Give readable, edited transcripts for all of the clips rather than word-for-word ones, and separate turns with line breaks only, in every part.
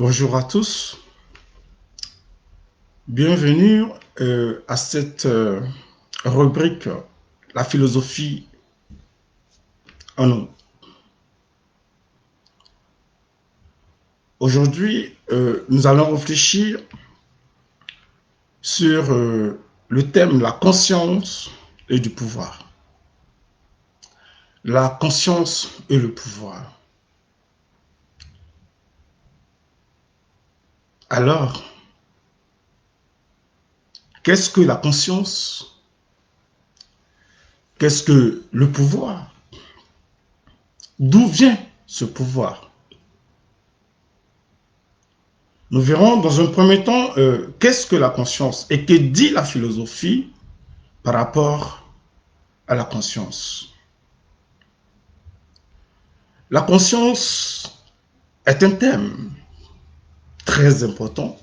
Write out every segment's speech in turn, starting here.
Bonjour à tous, bienvenue à cette rubrique La philosophie en nous. Aujourd'hui, nous allons réfléchir sur le thème de la conscience et du pouvoir. La conscience et le pouvoir. Alors, qu'est-ce que la conscience? Qu'est-ce que le pouvoir? D'où vient ce pouvoir? Nous verrons dans un premier temps qu'est-ce que la conscience et que dit la philosophie par rapport à la conscience. La conscience est un thème très important.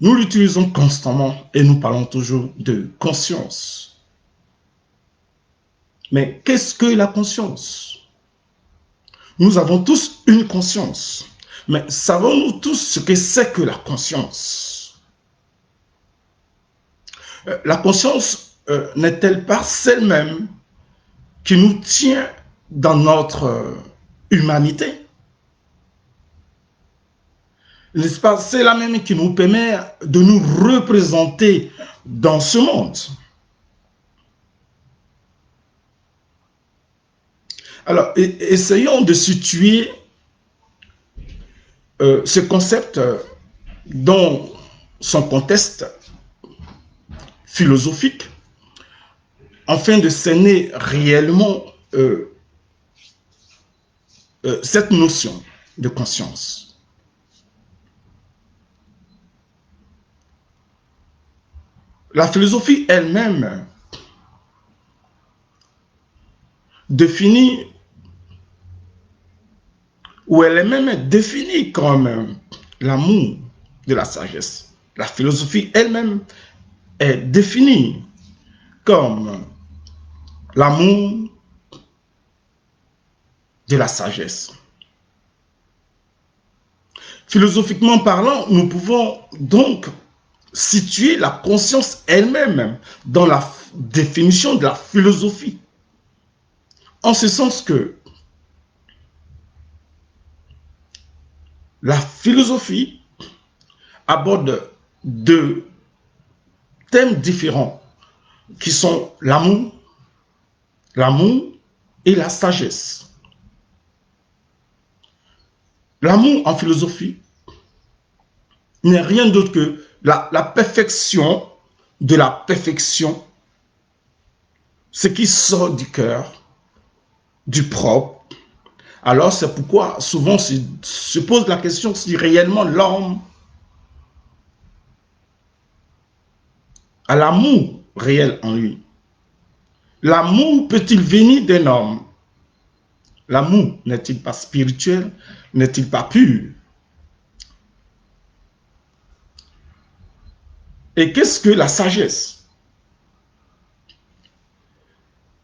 Nous l'utilisons constamment et nous parlons toujours de conscience. Mais qu'est-ce que la conscience? Nous avons tous une conscience. Mais savons-nous tous ce que c'est que la conscience? La conscience n'est-elle pas celle-même qui nous tient dans notre humanité? N'est-ce pas? C'est la même qui nous permet de nous représenter dans ce monde. Alors, essayons de situer ce concept dans son contexte philosophique afin de cerner réellement cette notion de conscience. La philosophie elle-même définit, ou elle est même définie comme l'amour de la sagesse. La philosophie elle-même est définie comme l'amour de la sagesse. Philosophiquement parlant, nous pouvons donc situer la conscience elle-même dans la définition de la philosophie. En ce sens que la philosophie aborde deux thèmes différents qui sont l'amour et la sagesse. L'amour en philosophie n'est rien d'autre que la perfection de la perfection, ce qui sort du cœur, du propre. Alors c'est pourquoi souvent se pose la question si réellement l'homme a l'amour réel en lui. L'amour peut-il venir d'un homme? L'amour n'est-il pas spirituel? N'est-il pas pur? Et qu'est-ce que la sagesse?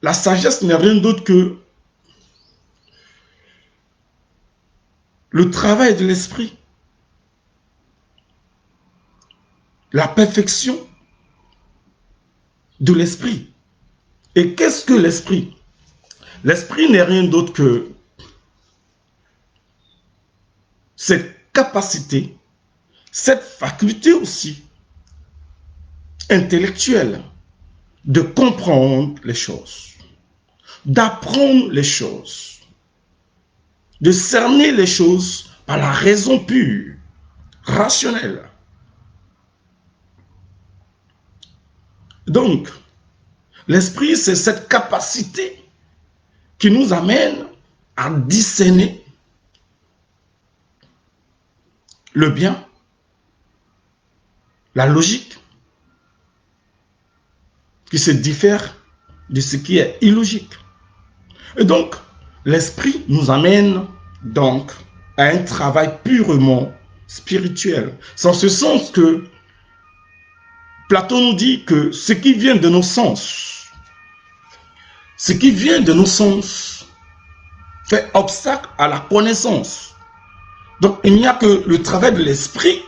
La sagesse n'est rien d'autre que le travail de l'esprit, la perfection de l'esprit. Et qu'est-ce que l'esprit? L'esprit n'est rien d'autre que cette capacité, cette faculté aussi intellectuelle de comprendre les choses, d'apprendre les choses, de cerner les choses par la raison pure, rationnelle. Donc, l'esprit, c'est cette capacité qui nous amène à discerner le bien, la logique, qui se diffère de ce qui est illogique. Et donc, l'esprit nous amène donc à un travail purement spirituel. C'est en ce sens que Platon nous dit que ce qui vient de nos sens, ce qui vient de nos sens fait obstacle à la connaissance. Donc, il n'y a que le travail de l'esprit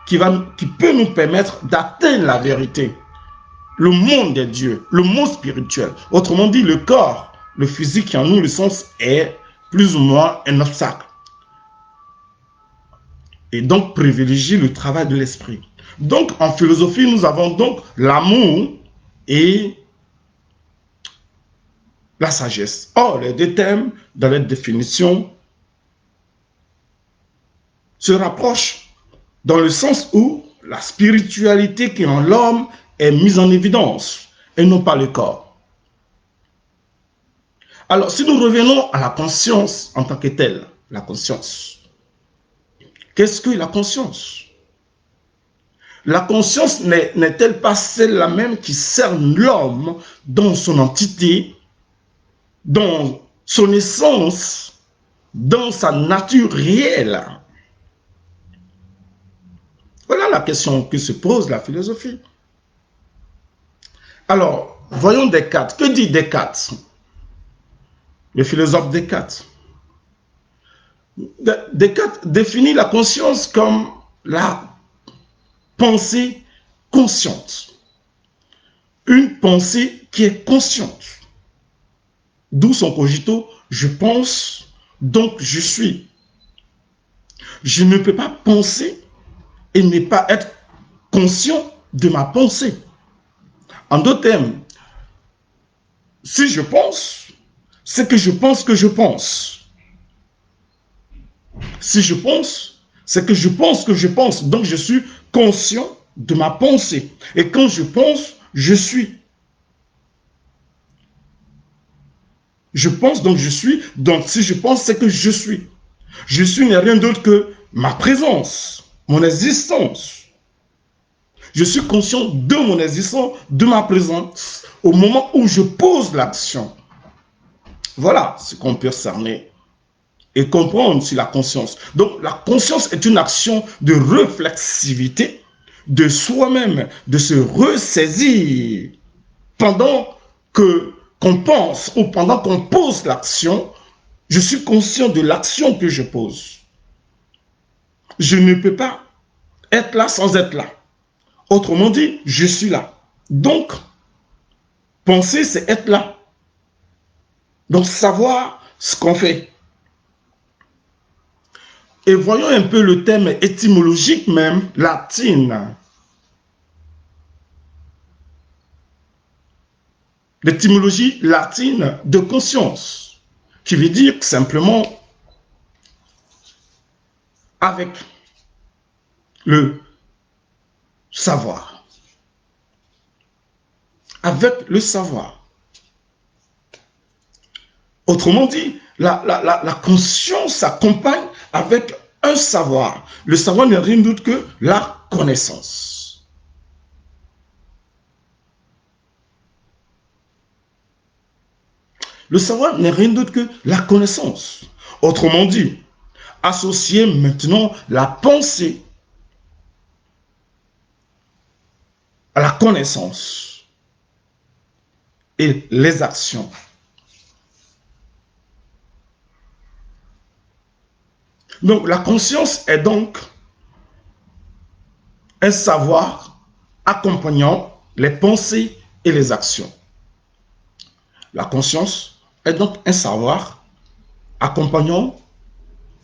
qui peut nous permettre d'atteindre la vérité. Le monde des dieux, le monde spirituel. Autrement dit, le corps, le physique qui en nous le sens est plus ou moins un obstacle. Et donc, privilégier le travail de l'esprit. Donc, en philosophie, nous avons donc l'amour et la sagesse. Or, les deux thèmes, dans leur définition, se rapprochent dans le sens où la spiritualité qui est en l'homme est mise en évidence et non pas le corps. Alors, si nous revenons à la conscience en tant que telle, la conscience, qu'est-ce que la conscience? La conscience n'est-elle pas celle-là même qui cerne l'homme dans son entité, dans son essence, dans sa nature réelle? Voilà la question que se pose la philosophie. Alors, voyons Descartes. Que dit Descartes? Le philosophe Descartes. Descartes définit la conscience comme la pensée consciente. Une pensée qui est consciente. D'où son cogito, je pense, donc je suis. Je ne peux pas penser et ne pas être conscient de ma pensée. En d'autres termes, si je pense, c'est que je pense que je pense. Si je pense, c'est que je pense que je pense. Donc je suis conscient de ma pensée. Et quand je pense, je suis. Je pense, donc je suis. Donc si je pense, c'est que je suis. Je suis n'est rien d'autre que ma présence, mon existence. Je suis conscient de mon existence, de ma présence, au moment où je pose l'action. Voilà ce qu'on peut cerner et comprendre sur la conscience. Donc la conscience est une action de réflexivité de soi-même, de se ressaisir pendant qu'on pense ou pendant qu'on pose l'action. Je suis conscient de l'action que je pose. Je ne peux pas être là sans être là. Autrement dit, je suis là. Donc, penser, c'est être là. Donc, savoir ce qu'on fait. Et voyons un peu le thème étymologique même, latine. L'étymologie latine de conscience, qui veut dire simplement avec le savoir. Avec le savoir. Autrement dit, la conscience s'accompagne avec un savoir. Le savoir n'est rien d'autre que la connaissance. Le savoir n'est rien d'autre que la connaissance. Autrement dit, associer maintenant la pensée à la connaissance et les actions. Donc la conscience est donc un savoir accompagnant les pensées et les actions. La conscience est donc un savoir accompagnant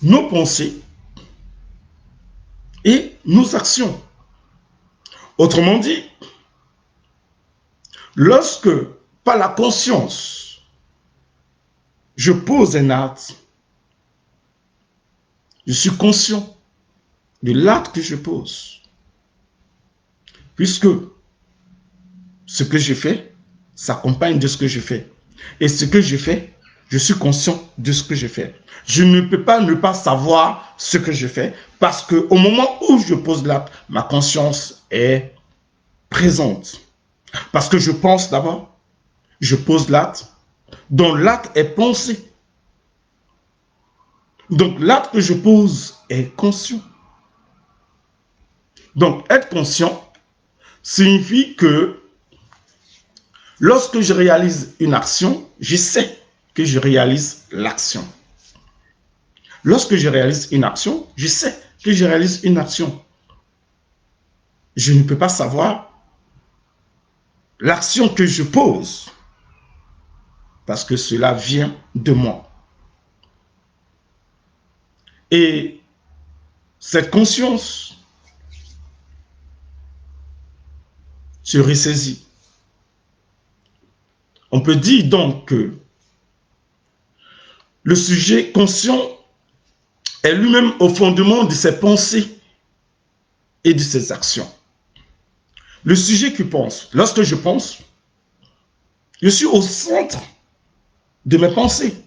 nos pensées et nos actions. Autrement dit, lorsque par la conscience, je pose un acte, je suis conscient de l'acte que je pose. Puisque ce que je fais s'accompagne de ce que je fais. Et ce que je fais, je suis conscient de ce que je fais. Je ne peux pas ne pas savoir ce que je fais parce qu'au moment où je pose l'acte, ma conscience est présente. Parce que je pense d'abord, je pose l'acte, dont l'acte est pensé. Donc l'acte que je pose est conscient. Donc être conscient signifie que lorsque je réalise une action, je sais que je réalise l'action. Lorsque je réalise une action, je sais que je réalise une action. Je ne peux pas savoir l'action que je pose parce que cela vient de moi. Et cette conscience se ressaisit. On peut dire donc que le sujet conscient est lui-même au fondement de ses pensées et de ses actions. Le sujet qui pense, lorsque je pense, je suis au centre de mes pensées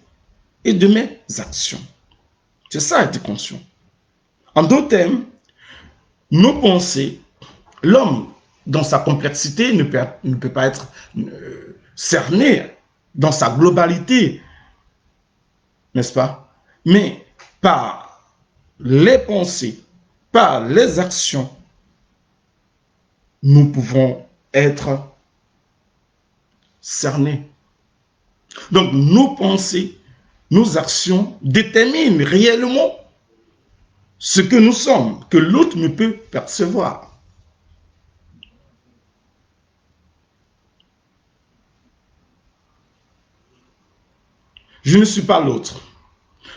et de mes actions. C'est ça être conscient. En d'autres termes, nos pensées, l'homme dans sa complexité ne peut pas être cerné dans sa globalité, n'est-ce pas? Mais par les pensées, par les actions, nous pouvons être cernés. Donc nos pensées, nos actions déterminent réellement ce que nous sommes, que l'autre ne peut percevoir. Je ne suis pas l'autre,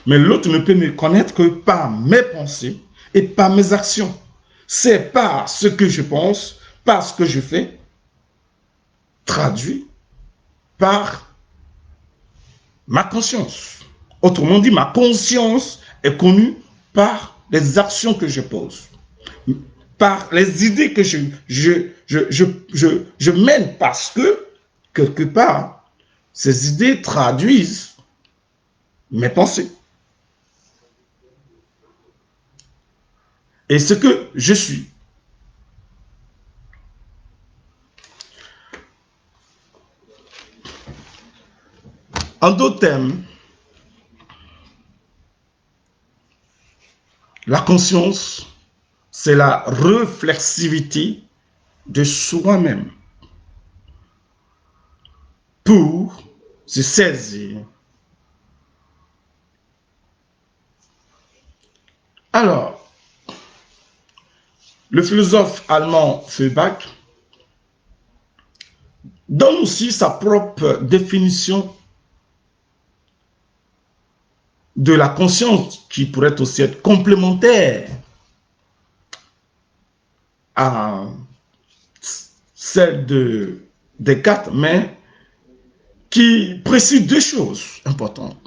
mais l'autre ne peut me connaître que par mes pensées et par mes actions. C'est par ce que je pense, par ce que je fais, traduit par ma conscience. Autrement dit, ma conscience est connue par les actions que je pose, par les idées que je mène, parce que, quelque part, ces idées traduisent mes pensées. Et ce que je suis. En d'autres termes, la conscience, c'est la réflexivité de soi-même pour se saisir. Alors, le philosophe allemand Feuerbach donne aussi sa propre définition de la conscience, qui pourrait aussi être complémentaire à celle de Descartes, mais qui précise deux choses importantes.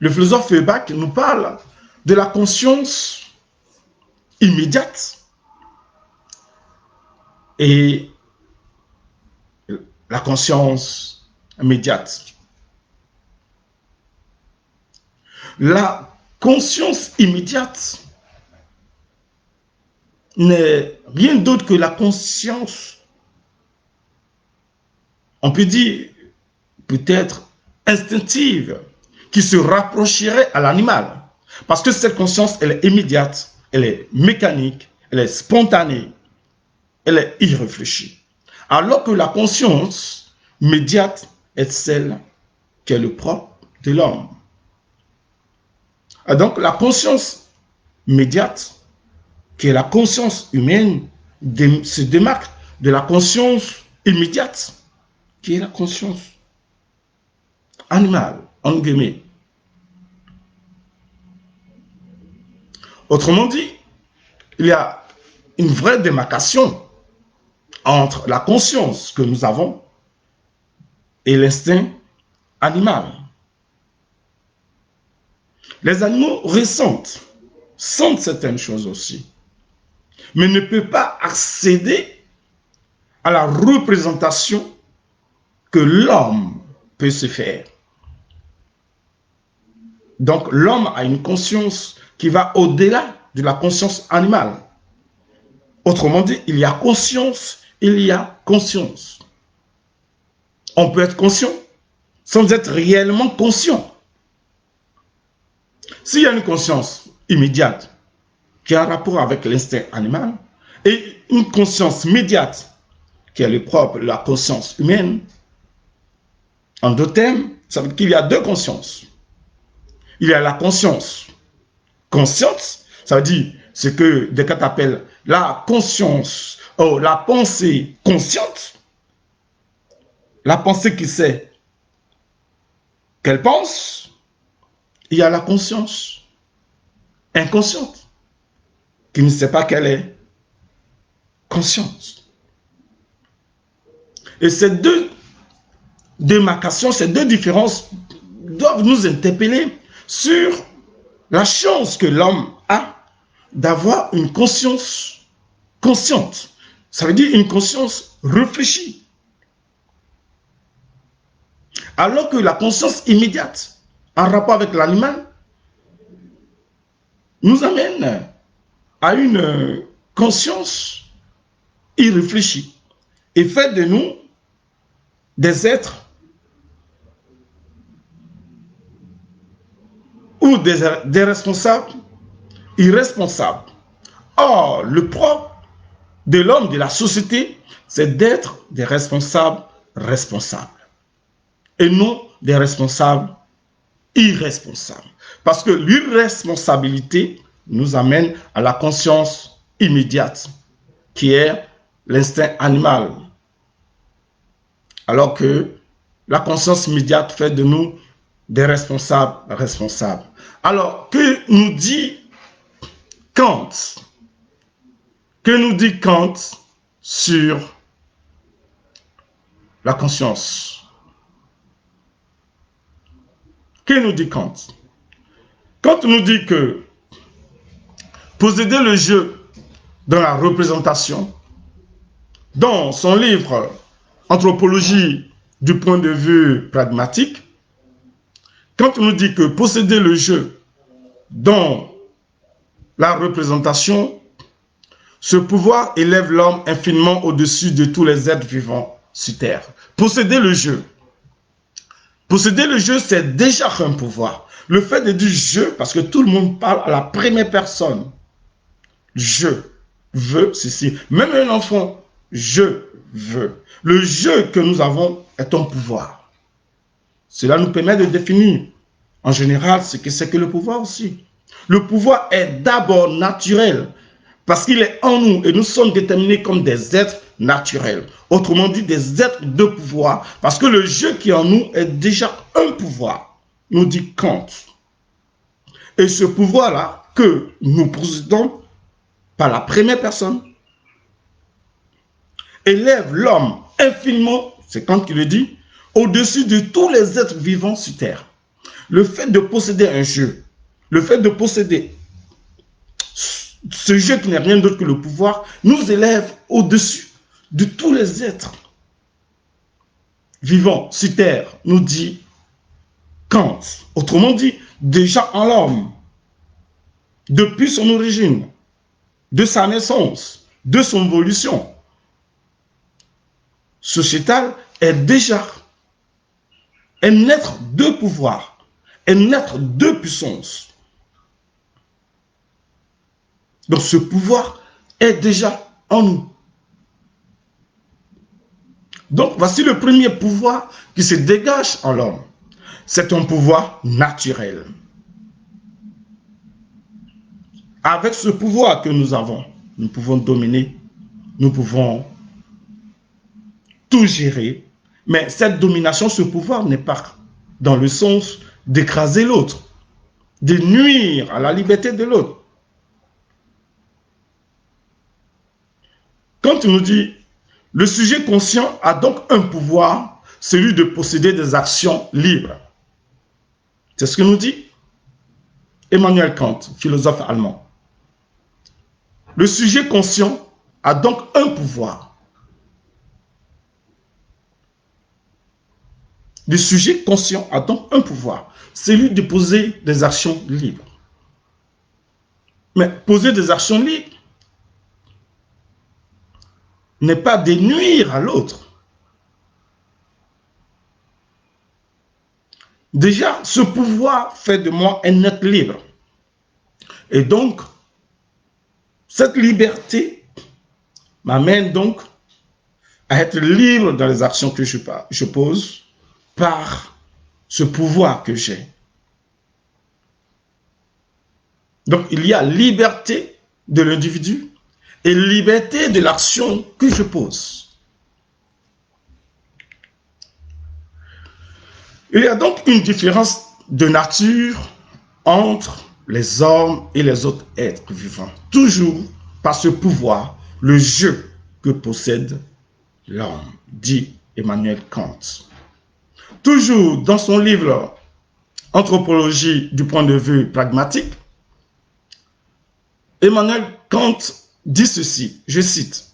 Le philosophe Feuerbach nous parle de la conscience immédiate et la conscience immédiate. La conscience immédiate n'est rien d'autre que la conscience, on peut dire peut-être instinctive, qui se rapprocherait à l'animal. Parce que cette conscience, elle est immédiate, elle est mécanique, elle est spontanée, elle est irréfléchie. Alors que la conscience médiate est celle qui est le propre de l'homme. Et donc la conscience médiate, qui est la conscience humaine, se démarque de la conscience immédiate, qui est la conscience animale, en guillemets. Autrement dit, il y a une vraie démarcation entre la conscience que nous avons et l'instinct animal. Les animaux ressentent, sentent certaines choses aussi, mais ne peuvent pas accéder à la représentation que l'homme peut se faire. Donc l'homme a une conscience qui va au-delà de la conscience animale. Autrement dit, il y a conscience, il y a conscience. On peut être conscient sans être réellement conscient. S'il y a une conscience immédiate qui a un rapport avec l'instinct animal et une conscience médiate qui est le propre de la conscience humaine, en deux termes, ça veut dire qu'il y a deux consciences. il y a la conscience. Consciente, ça veut dire ce que Descartes appelle la conscience, la pensée consciente. La pensée qui sait qu'elle pense. Il y a la conscience inconsciente qui ne sait pas qu'elle est consciente. Et ces deux démarcations, ces deux différences doivent nous interpeller sur la chance que l'homme a d'avoir une conscience consciente. Ça veut dire une conscience réfléchie. Alors que la conscience immédiate, en rapport avec l'animal, nous amène à une conscience irréfléchie et fait de nous des êtres ou des responsables irresponsables. Or, le propre de l'homme, de la société, c'est d'être des responsables responsables et non des responsables irresponsables. Parce que l'irresponsabilité nous amène à la conscience immédiate, qui est l'instinct animal. Alors que la conscience immédiate fait de nous des responsables responsables. Alors, que nous dit Kant? Que nous dit Kant sur la conscience? Que nous dit Kant? Kant nous dit que posséder le jeu dans la représentation, dans son livre Anthropologie du point de vue pragmatique, Kant nous dit que posséder le jeu dans la représentation, ce pouvoir élève l'homme infiniment au-dessus de tous les êtres vivants sur Terre. Posséder le jeu. Posséder le jeu, c'est déjà un pouvoir. Le fait de dire je, parce que tout le monde parle à la première personne. Je veux ceci. Même un enfant, je veux. Le jeu que nous avons est un pouvoir. Cela nous permet de définir, en général, ce que c'est que le pouvoir aussi. Le pouvoir est d'abord naturel, parce qu'il est en nous et nous sommes déterminés comme des êtres naturels. Autrement dit, des êtres de pouvoir, parce que le jeu qui est en nous est déjà un pouvoir, nous dit Kant. Et ce pouvoir-là, que nous possédons par la première personne, élève l'homme infiniment, c'est Kant qui le dit, au-dessus de tous les êtres vivants sur Terre. Le fait de posséder un jeu, le fait de posséder ce jeu qui n'est rien d'autre que le pouvoir, nous élève au-dessus de tous les êtres vivants sur Terre, nous dit Kant. Autrement dit, déjà en l'homme, depuis son origine, de sa naissance, de son évolution sociétale, est déjà un être de pouvoir, un être de puissance. Donc ce pouvoir est déjà en nous. Donc voici le premier pouvoir qui se dégage en l'homme. C'est un pouvoir naturel. Avec ce pouvoir que nous avons, nous pouvons dominer, nous pouvons tout gérer. Mais cette domination, ce pouvoir n'est pas dans le sens d'écraser l'autre, de nuire à la liberté de l'autre. Quand tu nous dis, le sujet conscient a donc un pouvoir, celui de posséder des actions libres. C'est ce que nous dit Emmanuel Kant, philosophe allemand. Le sujet conscient a donc un pouvoir. Le sujet conscient a donc un pouvoir, celui de poser des actions libres. Mais poser des actions libres n'est pas de nuire à l'autre. Déjà, ce pouvoir fait de moi un être libre. Et donc, cette liberté m'amène donc à être libre dans les actions que je pose par ce pouvoir que j'ai. Donc, il y a liberté de l'individu et liberté de l'action que je pose. Il y a donc une différence de nature entre les hommes et les autres êtres vivants. Toujours par ce pouvoir, le jeu que possède l'homme, dit Emmanuel Kant. Toujours dans son livre Anthropologie du point de vue pragmatique, Emmanuel Kant dit ceci, je cite,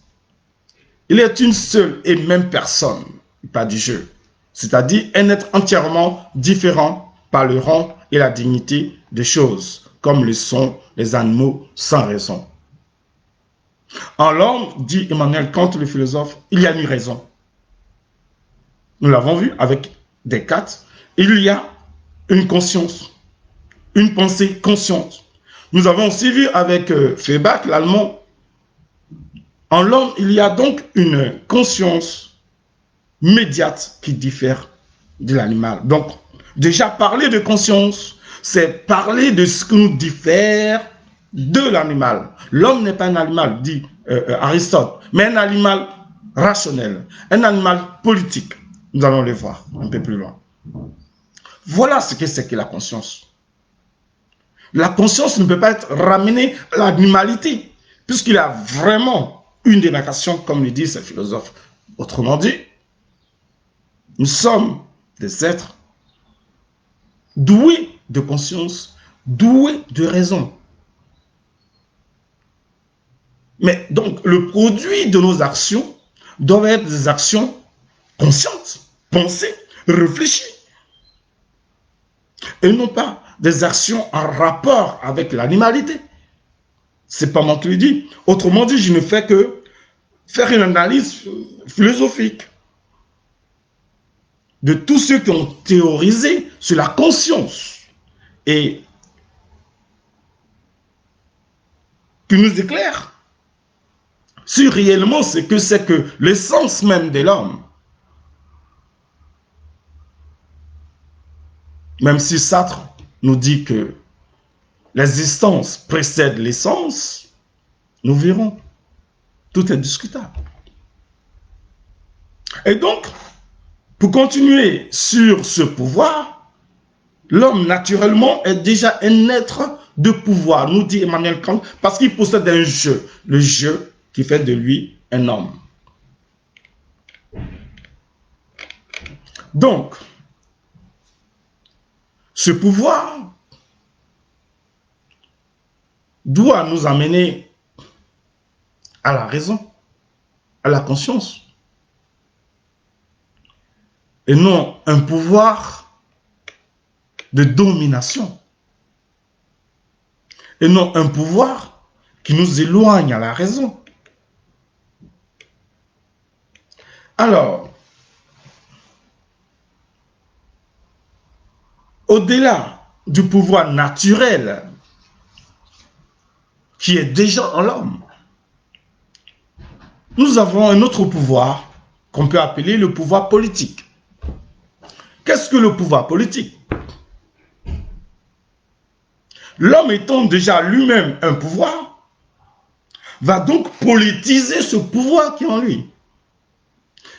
« Il est une seule et même personne, pas du jeu, c'est-à-dire un être entièrement différent par le rang et la dignité des choses, comme le sont les animaux sans raison. » En l'homme, dit Emmanuel Kant, le philosophe, il y a une raison. Nous l'avons vu avec Descartes, il y a une conscience, une pensée consciente. Nous avons aussi vu avec Feuerbach, l'allemand, en l'homme, il y a donc une conscience médiate qui diffère de l'animal. Donc, déjà parler de conscience, c'est parler de ce qui nous diffère de l'animal. L'homme n'est pas un animal, dit Aristote, mais un animal rationnel, un animal politique. Nous allons le voir un peu plus loin. Voilà ce que c'est que la conscience. La conscience ne peut pas être ramenée à l'animalité, puisqu'il y a vraiment une démarcation, comme le disent ces philosophes. Autrement dit, nous sommes des êtres doués de conscience, doués de raison. Mais donc, le produit de nos actions doit être des actions conscientes, pensées, réfléchies. Et non pas des actions en rapport avec l'animalité. C'est pas moi qui le dis. Autrement dit, je ne fais que faire une analyse philosophique de tous ceux qui ont théorisé sur la conscience et qui nous éclairent sur réellement ce que c'est que l'essence même de l'homme. Même si Sartre nous dit que l'existence précède l'essence, nous verrons. Tout est discutable. Et donc, pour continuer sur ce pouvoir, l'homme naturellement est déjà un être de pouvoir, nous dit Emmanuel Kant, parce qu'il possède un jeu, le jeu qui fait de lui un homme. Donc, ce pouvoir doit nous amener à la raison, à la conscience, et non un pouvoir de domination, et non un pouvoir qui nous éloigne à la raison. Alors, au-delà du pouvoir naturel qui est déjà en l'homme, nous avons un autre pouvoir qu'on peut appeler le pouvoir politique. Qu'est-ce que le pouvoir politique? L'homme étant déjà lui-même un pouvoir, va donc politiser ce pouvoir qui est en lui.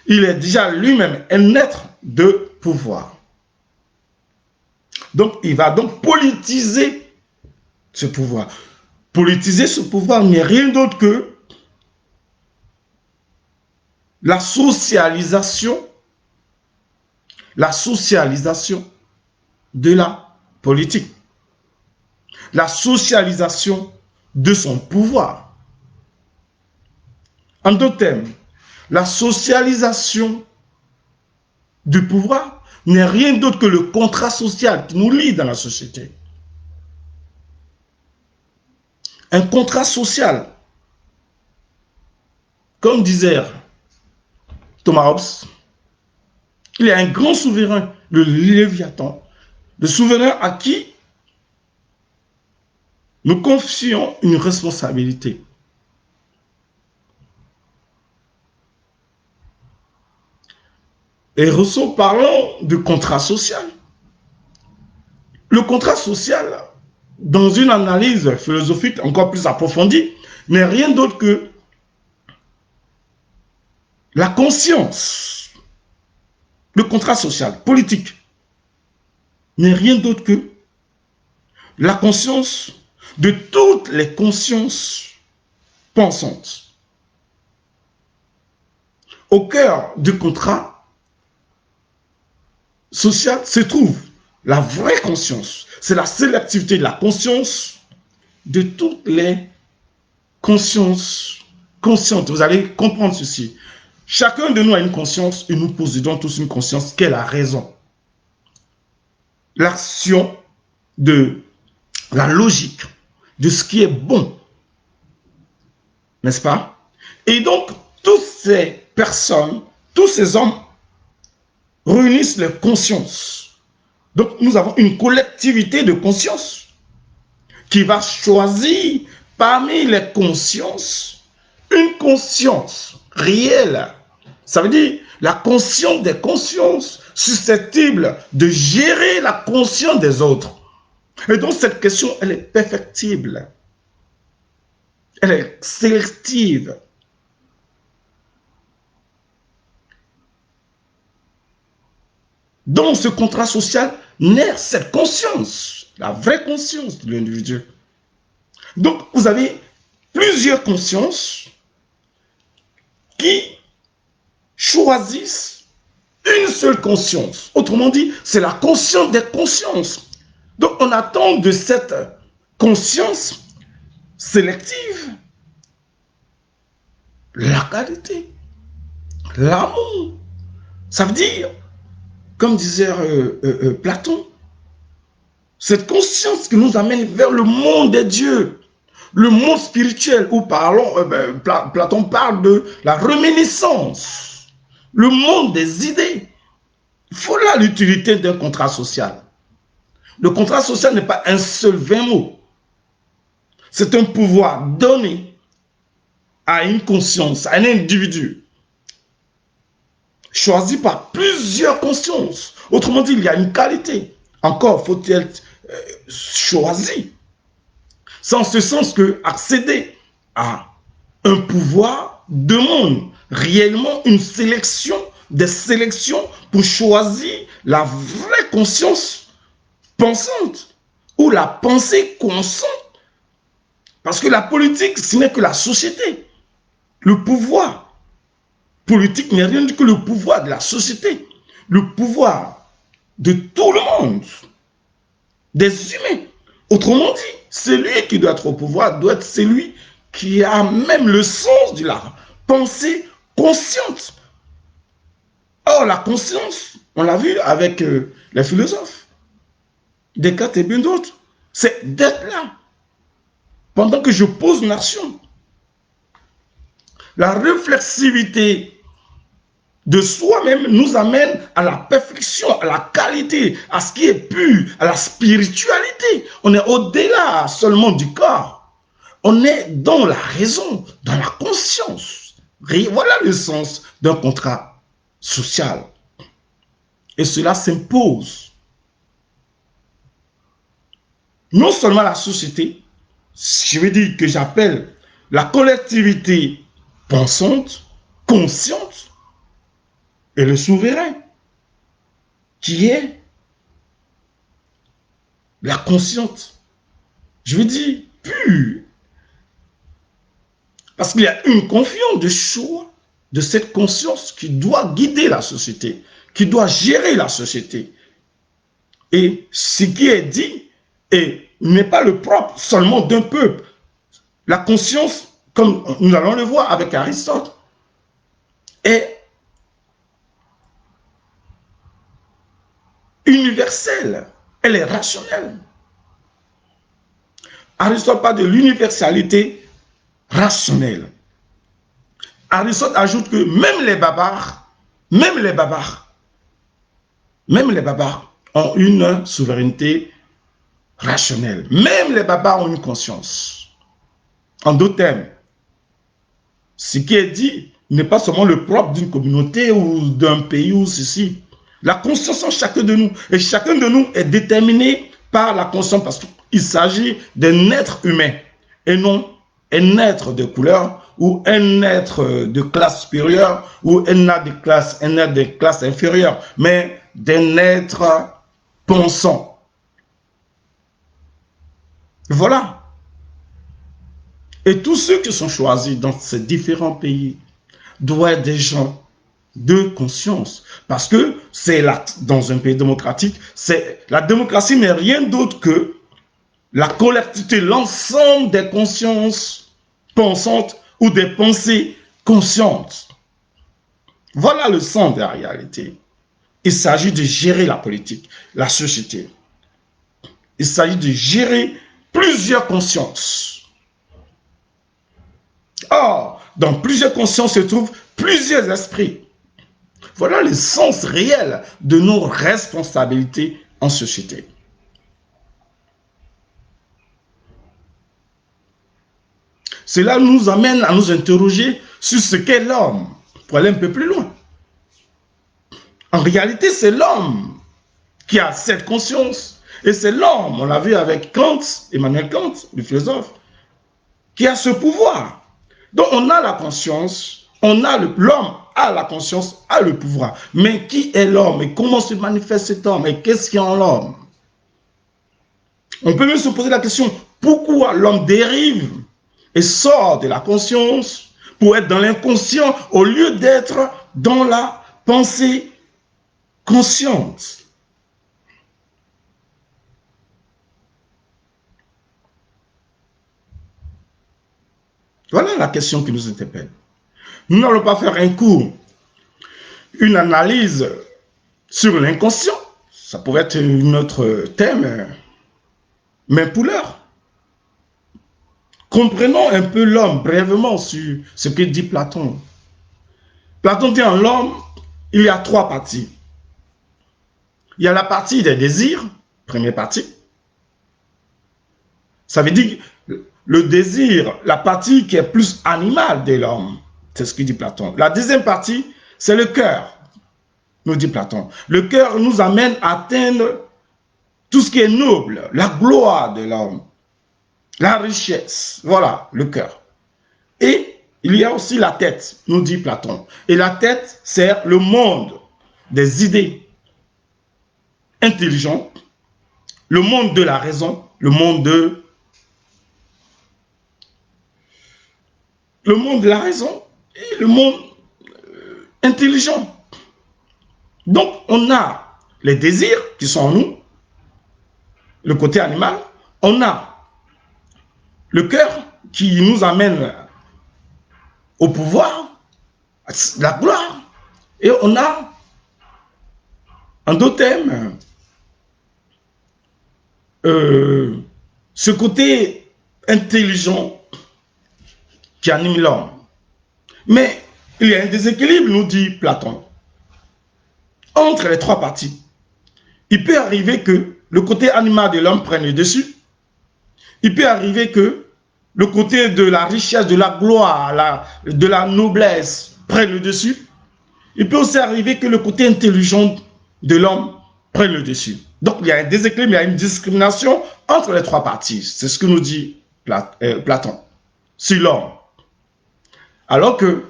Il est déjà lui-même un être de pouvoir. Donc, il va donc politiser ce pouvoir. Politiser ce pouvoir n'est rien d'autre que la socialisation de la politique, la socialisation de son pouvoir. En d'autres termes, la socialisation du pouvoir n'est rien d'autre que le contrat social qui nous lie dans la société. Un contrat social, comme disait Thomas Hobbes, il y a un grand souverain, le Léviathan, le souverain à qui nous confions une responsabilité. Et Rousseau parlant de contrat social. Le contrat social dans une analyse philosophique encore plus approfondie, n'est rien d'autre que la conscience. Le contrat social, politique, n'est rien d'autre que la conscience de toutes les consciences pensantes. Au cœur du contrat social se trouve la vraie conscience. C'est la sélectivité de la conscience de toutes les consciences conscientes. Vous allez comprendre ceci. Chacun de nous a une conscience et nous possédons tous une conscience qui est la raison. L'action de la logique, de ce qui est bon. N'est-ce pas? Et donc, toutes ces personnes, tous ces hommes réunissent les consciences. Donc, nous avons une collectivité de conscience qui va choisir parmi les consciences une conscience réelle. Ça veut dire la conscience des consciences susceptible de gérer la conscience des autres. Et donc, cette question, elle est perfectible. Elle est sélective. Dans ce contrat social naît cette conscience, la vraie conscience de l'individu. Donc, vous avez plusieurs consciences qui choisissent une seule conscience. Autrement dit, c'est la conscience des consciences. Donc, on attend de cette conscience sélective la qualité, l'amour. Ça veut dire, comme disait Platon, cette conscience qui nous amène vers le monde des dieux, le monde spirituel, où Platon parle de la réminiscence, le monde des idées. Voilà l'utilité d'un contrat social. Le contrat social n'est pas un seul vain mot. C'est un pouvoir donné à une conscience, à un individu, choisi par plusieurs consciences. Autrement dit, il y a une qualité. Encore faut-il choisir. C'est en ce sens que accéder à un pouvoir demande réellement une sélection, des sélections pour choisir la vraie conscience pensante ou la pensée consciente. Parce que la politique, ce n'est que la société. Le pouvoir politique n'est rien que le pouvoir de la société. Le pouvoir de tout le monde. Des humains. Autrement dit, celui qui doit être au pouvoir doit être celui qui a même le sens de la pensée consciente. Or, la conscience, on l'a vu avec les philosophes, Descartes et bien d'autres, c'est d'être là, pendant que je pose une action. La réflexivité de soi-même nous amène à la perfection, à la qualité, à ce qui est pur, à la spiritualité. On est au-delà seulement du corps. On est dans la raison, dans la conscience. Voilà le sens d'un contrat social. Et cela s'impose. Non seulement la société, je veux dire que j'appelle la collectivité pensante, consciente, et le souverain, qui est la consciente. Je veux dire pure. Parce qu'il y a une confiance de choix de cette conscience qui doit guider la société, qui doit gérer la société. Et ce qui est dit n'est pas le propre seulement d'un peuple. La conscience, comme nous allons le voir avec Aristote, est universelle, elle est rationnelle. Aristote parle de l'universalité rationnelle. Aristote ajoute que même les barbares ont une souveraineté rationnelle. Même les barbares ont une conscience. En d'autres termes, ce qui est dit n'est pas seulement le propre d'une communauté ou d'un pays ou ceci. La conscience en chacun de nous, et chacun de nous est déterminé par la conscience, parce que Il s'agit d'un être humain et non un être de couleur ou un être de classe supérieure ou un être de classe inférieure, mais d'un être pensant. Voilà. Et tous ceux qui sont choisis dans ces différents pays doivent être des gens de conscience. Parce que c'est là, dans un pays démocratique, la démocratie n'est rien d'autre que la collectivité, l'ensemble des consciences pensantes ou des pensées conscientes. Voilà le sens de la réalité. Il s'agit de gérer la politique, la société. Il s'agit de gérer plusieurs consciences. Or, dans plusieurs consciences se trouvent plusieurs esprits. Voilà le sens réel de nos responsabilités en société. Cela nous amène à nous interroger sur ce qu'est l'homme, pour aller un peu plus loin. En réalité, c'est l'homme qui a cette conscience. Et c'est l'homme, on l'a vu avec Kant, Emmanuel Kant, le philosophe, qui a ce pouvoir. Donc on a la conscience, l'homme a la conscience, a le pouvoir. Mais qui est l'homme et comment se manifeste cet homme et qu'est-ce qu'il y a en l'homme? On peut même se poser la question, pourquoi l'homme dérive et sort de la conscience pour être dans l'inconscient au lieu d'être dans la pensée consciente? Voilà la question qui nous interpelle. Nous n'allons pas faire un cours, une analyse sur l'inconscient. Ça pourrait être un autre thème, mais pour l'heure, comprenons un peu l'homme brièvement sur ce que dit Platon. Platon dit en l'homme, il y a trois parties. Il y a la partie des désirs, première partie. Ça veut dire le désir, la partie qui est plus animale de l'homme. C'est ce que dit Platon. La deuxième partie, c'est le cœur, nous dit Platon. Le cœur nous amène à atteindre tout ce qui est noble, la gloire de l'homme, la richesse. Voilà, le cœur. Et il y a aussi la tête, nous dit Platon. Et la tête, c'est le monde des idées intelligentes, le monde de la raison, le monde de la raison et le monde intelligent. Donc, on a les désirs qui sont en nous, le côté animal, on a le cœur qui nous amène au pouvoir, à la gloire, et on a, en d'autres termes, ce côté intelligent qui anime l'homme. Mais il y a un déséquilibre, nous dit Platon, entre les trois parties. Il peut arriver que le côté animal de l'homme prenne le dessus. Il peut arriver que le côté de la richesse, de la gloire, de la noblesse prenne le dessus. Il peut aussi arriver que le côté intelligent de l'homme prenne le dessus. Donc il y a un déséquilibre, il y a une discrimination entre les trois parties. C'est ce que nous dit Platon sur l'homme. Alors que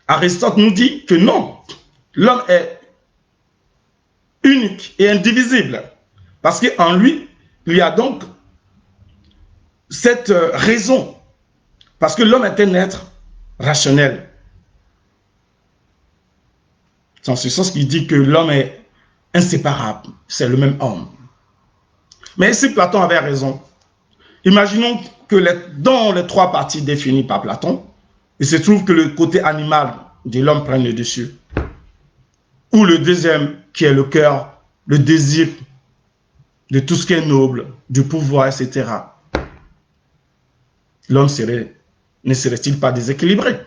Aristote nous dit que non, l'homme est unique et indivisible. Parce qu'en lui, il y a donc cette raison. Parce que l'homme est un être rationnel. C'est en ce sens qu'il dit que l'homme est inséparable. C'est le même homme. Mais si Platon avait raison, imaginons que dans les trois parties définies par Platon, il se trouve que le côté animal de l'homme prenne le dessus. Ou le deuxième, qui est le cœur, le désir de tout ce qui est noble, du pouvoir, etc. L'homme ne serait-il pas déséquilibré?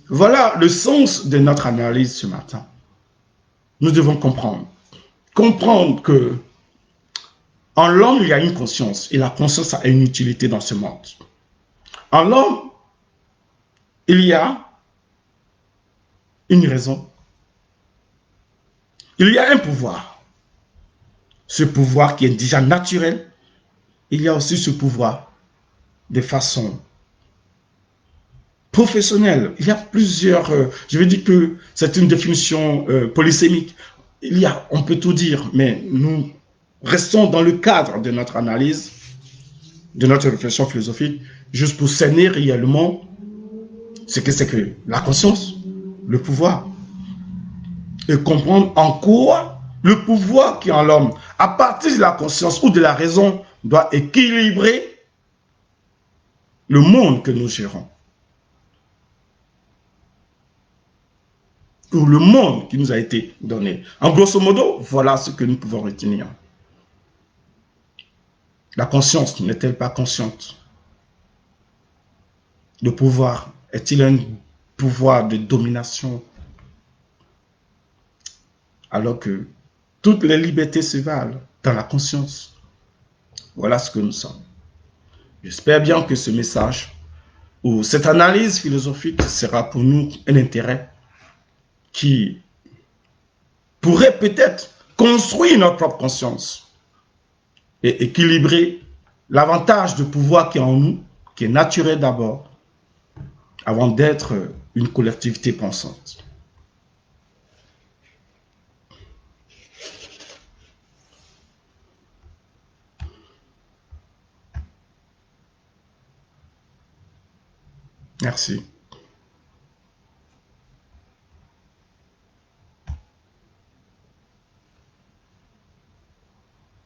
Voilà le sens de notre analyse ce matin. Nous devons comprendre. Comprendre que en l'homme, il y a une conscience. Et la conscience a une utilité dans ce monde. En l'homme, il y a une raison. Il y a un pouvoir. ce pouvoir qui est déjà naturel, il y a aussi ce pouvoir de façon professionnelle. Il y a plusieurs, je veux dire que c'est une définition polysémique. On peut tout dire, mais nous restons dans le cadre de notre analyse, de notre réflexion philosophique, juste pour cerner réellement ce que c'est que la conscience, le pouvoir, et comprendre en quoi le pouvoir qui est en l'homme, à partir de la conscience ou de la raison, doit équilibrer le monde que nous gérons, ou le monde qui nous a été donné. En grosso modo, voilà ce que nous pouvons retenir. La conscience n'est-elle pas consciente? Le pouvoir est-il un pouvoir de domination alors que toutes les libertés se valent dans la conscience? Voilà ce que nous sommes. J'espère bien que ce message ou cette analyse philosophique sera pour nous un intérêt qui pourrait peut-être construire notre propre conscience et équilibrer l'avantage de pouvoir qui est en nous, qui est naturel d'abord, avant d'être une collectivité pensante. Merci.